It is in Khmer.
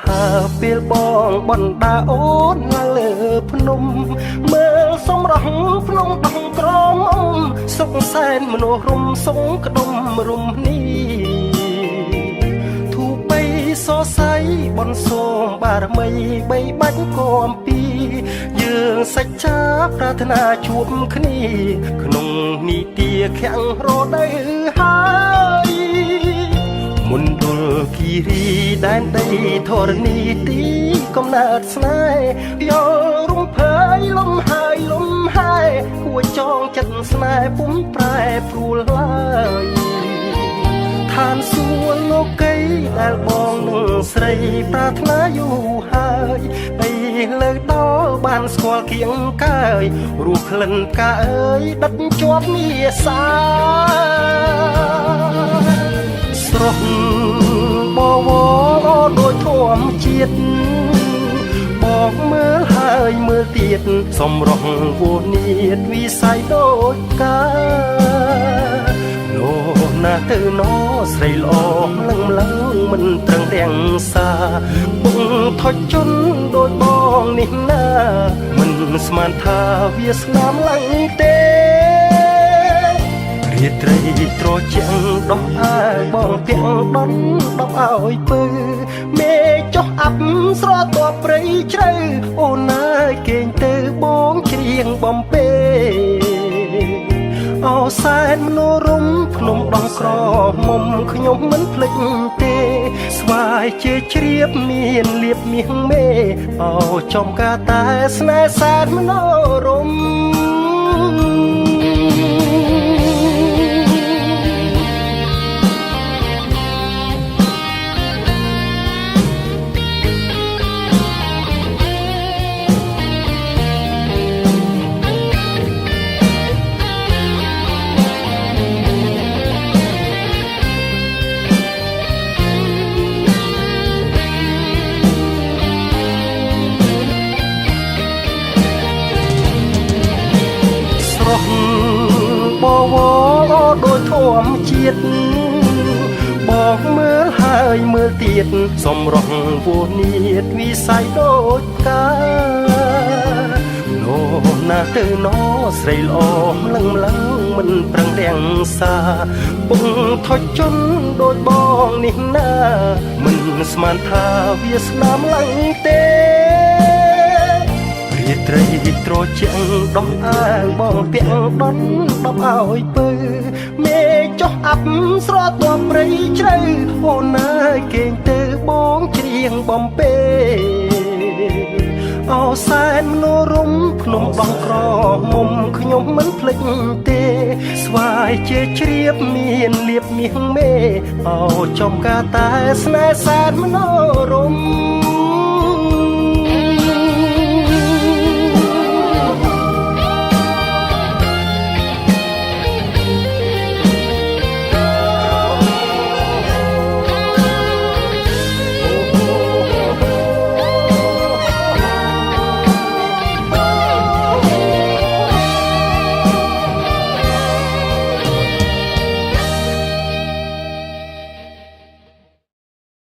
ហើពេលបងបណ្ដាអូនឡើងលើភ្នំមើលសំរងភ្នំដងក្រមសុខសែនមនុស្សរុំសងក្ដុំរុំនេះធូបីសរសៃបនសូមបារមីបីបាច់គំពីយើងសច្ចាប្រាថ្នាជួបគ្នាក្នុងនីតិខាំងរដូវហើយមណ្ឌលគិរីដែនដីធរណីទីកំណើតស្នេហ៍យករំភើយលំហើយលំហើយគួរចងចិត្តស្នេហ៍ពុំប្រែប្រួលឡើយឋានសួគ៌លោកីដែលបងនឹងស្រីប្រាថ្នាយូរហើយបីលើដល់បានស្គាល់គៀងកាយរស់ក្លិនផ្កាអើយដិតជាប់មាសាស្រស់បវរដូចធម្មជាតិបងមើលហើយមើលទៀតសំរងវនីតវិស័យដូចកានោណាទៅណោស្រីល្អលឹងលឹងមិនត្រឹងរាំងសាពុងថុចជន់ដូចបងនេះណាមិនស្មានថាវាស្នាមឡើងទេរាត្រីត្រជាក់ដោះអាយបងពាក់ដន់ដប់ឲ្យពើមេចុះអាប់ស្រទាប់ព្រៃជ្រៅអូនអើយគេងទៅបងច្រៀងបំពេអោសែនមនុស្សរុំភ្នំដងក្រមុំខ្ញុំមិនភ្លេចទេស្វាយជើជ្រាបមានលៀបមាសមេអោចំកាតែស្នេហ៍សែនមនុស្សរុំបវរដូចធម្មជាតិបងមើលហើយមើលទៀតសំរងវនីតវិស័យដូចកានោណាទៅណោស្រីល្អលឹងលឹងមិនប្រឹងរាំងសាពុងថុចជន់ដូចបងនេះណាមិនស្មានថាវាស្នាមឡើងទេរាត្រីត្រជាក់ដោះអាវបងពាក់ដន់ដប់ឲ្យពើមេចុះអាប់ស្រទាប់ព្រៃជ្រៅអូនអើយគេងទៅបងច្រៀងបំពេអោសែនមនុស្សរុំភ្នំដងក្រមុំខ្ញុំមិនភ្លេចទេស្វាយជើជ្រាបមានលៀបមាសមេអោចំកាតែស្នេហ៍សែនមនុស្សរុំ